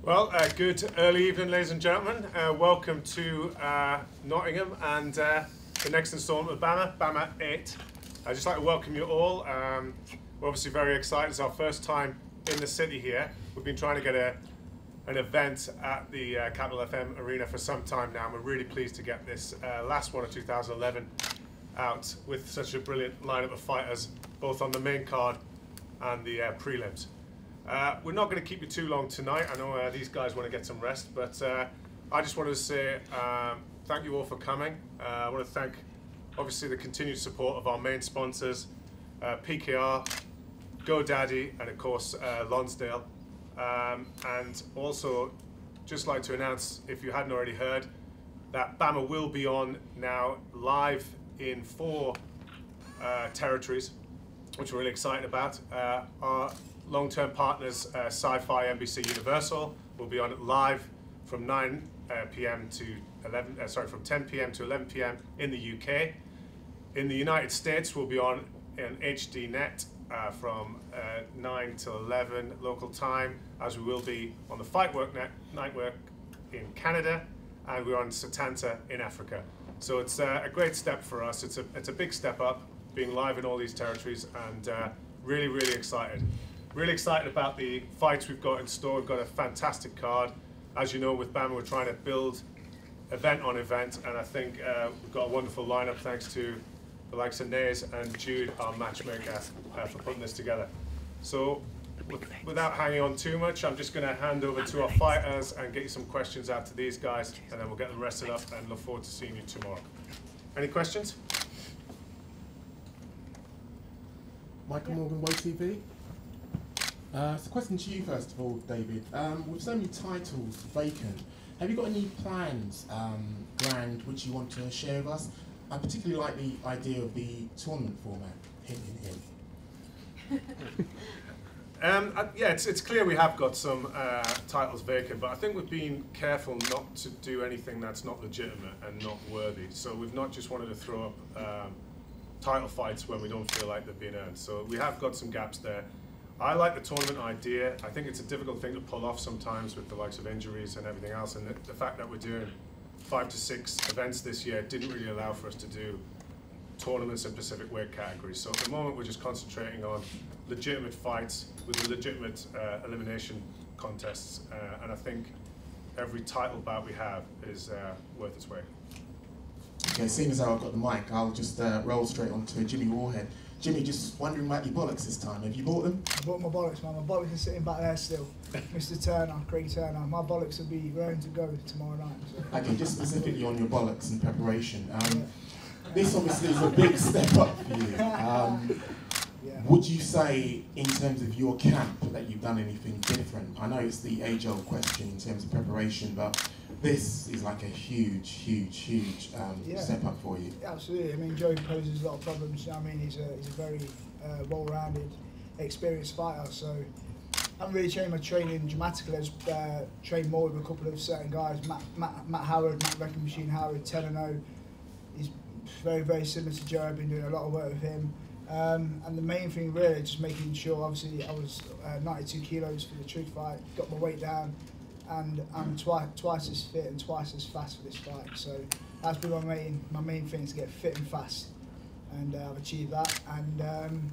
Well, good early evening, ladies and gentlemen. Welcome to Nottingham and the next instalment of BAMMA, BAMMA 8. I'd just like to welcome you all. We're obviously very excited. It's our first time in the city here. We've been trying to get an event at the Capital FM Arena for some time now, and we're really pleased to get this last one of 2011 out with such a brilliant lineup of fighters, both on the main card and the prelims. We're not going to keep you too long tonight. I know these guys want to get some rest, but I just wanted to say thank you all for coming. I want to thank, obviously, the continued support of our main sponsors, PKR, GoDaddy, and of course Lonsdale. And also, just like to announce, if you hadn't already heard, that BAMMA will be on now live in 4 territories, which we're really excited about. Our long-term partners, Sci-Fi, NBC, Universal, will be on it live from 9 p.m. to 11. From 10 p.m. to 11 p.m. in the UK. In the United States, we'll be on an HD net from 9 till 11 local time, as we will be on the Fightwork network in Canada, and we're on Setanta in Africa. So it's a great step for us. It's a big step up, being live in all these territories, and really, really excited. Really excited about the fights we've got in store. We've got a fantastic card. As you know, with BAMMA, we're trying to build event on event, and I think we've got a wonderful lineup thanks to the likes of Nays and Jude, our matchmaker, for putting this together. So, without hanging on too much, I'm just going to hand over to our fighters and get you some questions out to these guys, and then we'll get them rested up and look forward to seeing you tomorrow. Any questions? Michael Morgan, WHOATV. So question to you first of all, David. With so many titles vacant, have you got any plans, planned, which you want to share with us? I particularly like the idea of the tournament format. Hint, hint, hint. Yeah, it's clear we have got some titles vacant, but I think we've been careful not to do anything that's not legitimate and not worthy. So we've not just wanted to throw up title fights when we don't feel like they've been earned. So we have got some gaps there. I like the tournament idea. I think it's a difficult thing to pull off sometimes with the likes of injuries and everything else, and the fact that we're doing 5 to 6 events this year didn't really allow for us to do tournaments in Pacific weight categories. So at the moment we're just concentrating on legitimate fights with legitimate elimination contests, and I think every title bout we have is worth its weight. Okay, seeing as how I've got the mic, I'll just roll straight on to Jimmy Warhead. Jimmy, just wondering about your bollocks this time. Have you bought them? I bought my bollocks, man. My bollocks are sitting back there still. Mr. Turner, Craig Turner. My bollocks will be ready to go tomorrow night. So. Okay, just specifically on your bollocks and preparation. This obviously is a big step up for you. Would you say, in terms of your camp, that you've done anything different? I know it's the age-old question in terms of preparation, but this is like a huge step up for you. Absolutely. I mean, Joe poses a lot of problems. You know what I mean? He's a very well-rounded, experienced fighter. So I haven't really changed my training dramatically. I just trained more with a couple of certain guys. Matt Howard, Matt Wrecking Machine Howard, 10-0. He's very, very similar to Joe. I've been doing a lot of work with him. And the main thing really, just making sure, obviously I was 92 kilos for the Trig fight, got my weight down, and I'm twice as fit and twice as fast for this fight. So that's been my main thing, is to get fit and fast, and I've achieved that, and I'm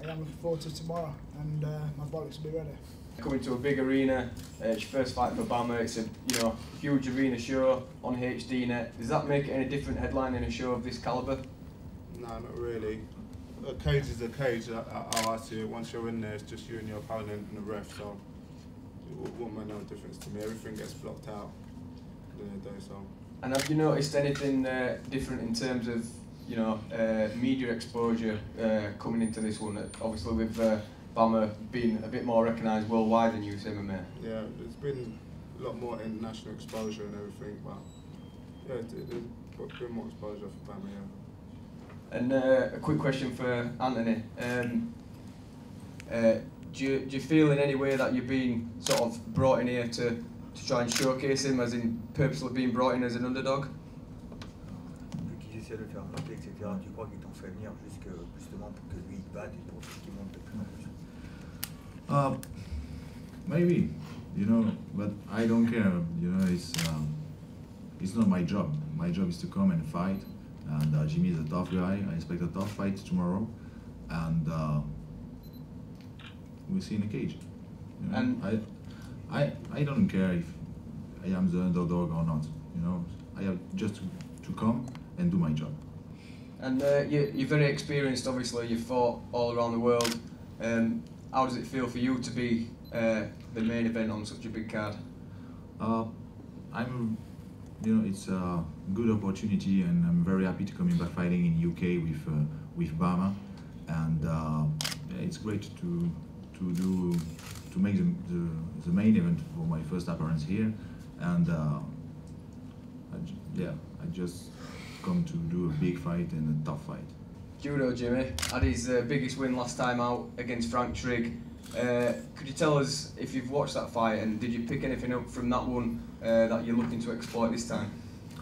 looking forward to tomorrow, and my bollocks will be ready. Coming to a big arena, it's your first fight for BAMMA. It's a huge arena show on HD net. Does that make it any different headlining a show of this calibre? No, not really. A cage is a cage, how I see it. Once you're in there, it's just you and your opponent and the ref, so it won't make no difference to me. Everything gets blocked out at the end of the day, so. And have you noticed anything different in terms of, media exposure coming into this one? Obviously with BAMMA being a bit more recognised worldwide than US MMA. Yeah, there's been a lot more international exposure and everything, but yeah, there's been more exposure for BAMMA, yeah. And a quick question for Anthony. Do you feel in any way that you're being sort of brought in here to try and showcase him, as in purposely being brought in as an underdog? Vu qu'ils essaient de faire monter, etc., tu crois qu'ils t'ont fait venir justement pour que lui il batte et pour qu'il monte de plus en plus? Maybe, you know, but I don't care. You know, it's not my job. My job is to come and fight. And Jimmy is a tough guy. I expect a tough fight tomorrow, and we'll see in the cage. You know? And I don't care if I am the underdog or not. You know, I have just to come and do my job. And you're very experienced, obviously. You've fought all around the world. How does it feel for you to be the main event on such a big card? You know, it's a good opportunity, and I'm very happy to coming back fighting in UK with BAMMA, and yeah, it's great to make the main event for my first appearance here, and I just come to do a big fight and a tough fight. Judo Jimmy had his biggest win last time out against Frank Trigg. Could you tell us if you've watched that fight, and did you pick anything up from that one that you're looking to exploit this time?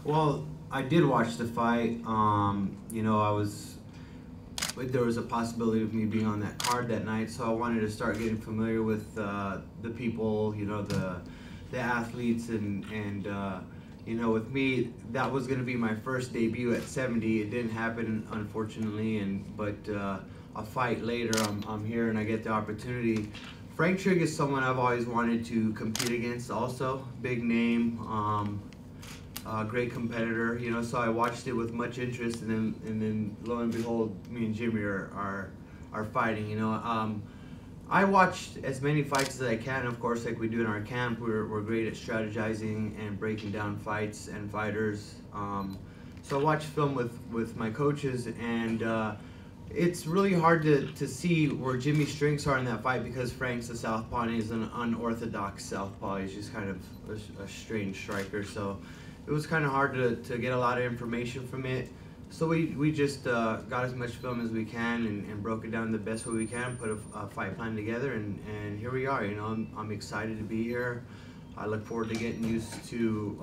Well, I did watch the fight. You know, there was a possibility of me being on that card that night, so I wanted to start getting familiar with the people, you know, the athletes, and you know, with me, that was going to be my first debut at 70. It didn't happen, unfortunately, but a fight later, I'm here and I get the opportunity. Frank Trigg is someone I've always wanted to compete against also. Big name, great competitor, you know, so I watched it with much interest, and then lo and behold, me and Jimmy are fighting, you know. I watched as many fights as I can, of course, like we do in our camp. We're great at strategizing and breaking down fights and fighters. So I watched film with my coaches, and it's really hard to see where Jimmy's strengths are in that fight, because Frank's a southpaw and he's an unorthodox southpaw. He's just kind of a strange striker. So it was kind of hard to get a lot of information from it. So we just got as much film as we can and broke it down the best way we can, put a fight plan together, and here we are. You know, I'm excited to be here. I look forward to getting used to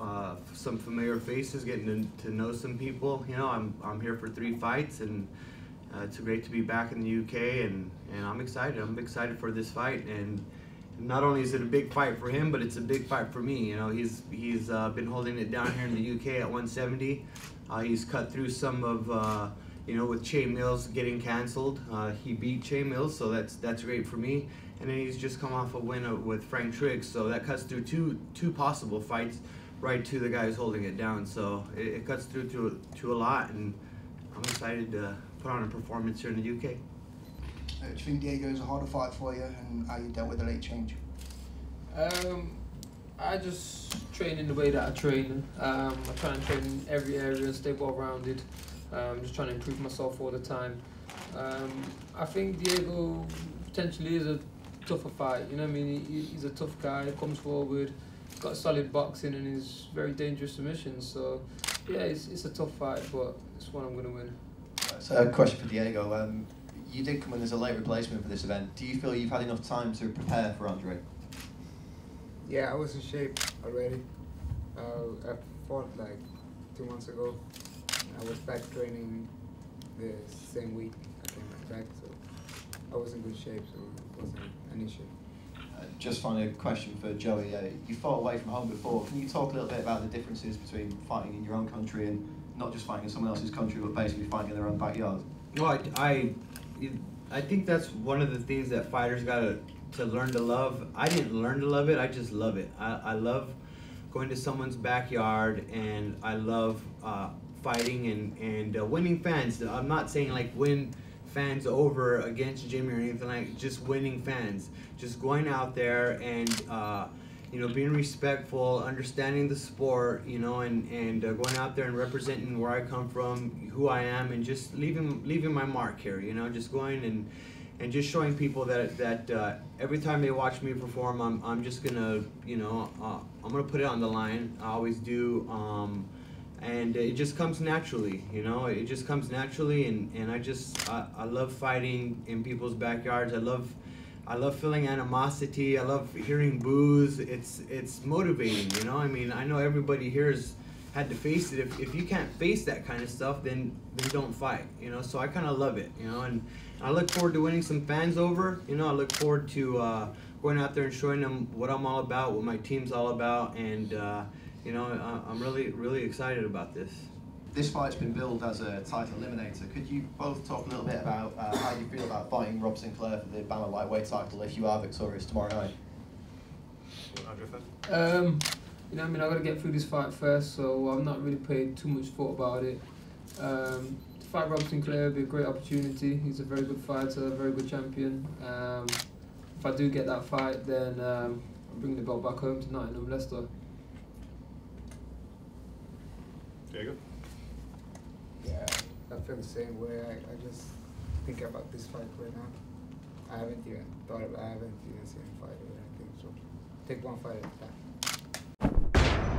some familiar faces, getting to know some people. You know, I'm here for 3 fights, and it's great to be back in the UK, and I'm excited. I'm excited for this fight, and not only is it a big fight for him, but it's a big fight for me. You know, he's been holding it down here in the UK at 170. He's cut through some of, you know, with Che Mills getting canceled. He beat Che Mills, so that's great for me. And then he's just come off a win with Frank Trigg, so that cuts through two possible fights right to the guy who's holding it down. So it cuts through to a lot, and I'm excited to put on a performance here in the UK. Do you think Diego's a harder fight for you, and how you dealt with the late change? I just train in the way that I train. I try and train in every area and stay well-rounded. Just trying to improve myself all the time. I think Diego potentially is a tougher fight. You know what I mean? He's a tough guy, comes forward, got solid boxing, and he's very dangerous submissions. So yeah, it's a tough fight, but it's one I'm going to win. So a question for Diego. You did come in as a late replacement for this event. Do you feel you've had enough time to prepare for Andre? Yeah, I was in shape already. I fought like 2 months ago. I was back training the same week I came back, so I was in good shape, so it wasn't an issue. Just finally, a question for Joey. You fought away from home before. Can you talk a little bit about the differences between fighting in your own country and not just fighting in someone else's country, but basically fighting in their own backyard? Well, I think that's one of the things that fighters got to learn to love. I didn't learn to love it, I just love it. I love going to someone's backyard, and I love fighting and winning fans. I'm not saying like win fans over against Jimmy or anything, like just winning fans. Just going out there and you know, being respectful, understanding the sport, you know, and going out there and representing where I come from, who I am, and just leaving my mark here, you know, just going and just showing people that every time they watch me perform, I'm just gonna, you know, I'm gonna put it on the line. I always do, and it just comes naturally, you know. It just comes naturally, and I love fighting in people's backyards. I love feeling animosity. I love hearing boos. It's motivating, you know. I mean, I know everybody here has had to face it. If you can't face that kind of stuff, then don't fight, you know. So I kind of love it, you know, and I look forward to winning some fans over. You know, I look forward to going out there and showing them what I'm all about, what my team's all about, and you know, I'm really excited about this. This fight's been billed as a title eliminator. Could you both talk a little bit about how you feel about fighting Rob Sinclair for the BAMMA lightweight title if you are victorious tomorrow night? You know, I mean, I got to get through this fight first, so I've not really paid too much thought about it. To fight Rob Sinclair would be a great opportunity. He's a very good fighter, a very good champion. If I do get that fight, then I'll bring the belt back home to Nottingham, Leicester. Diego? Yeah, I feel the same way. I just think about this fight right now. I haven't even thought about it. I haven't even seen him fight or anything. So take one fight at a time.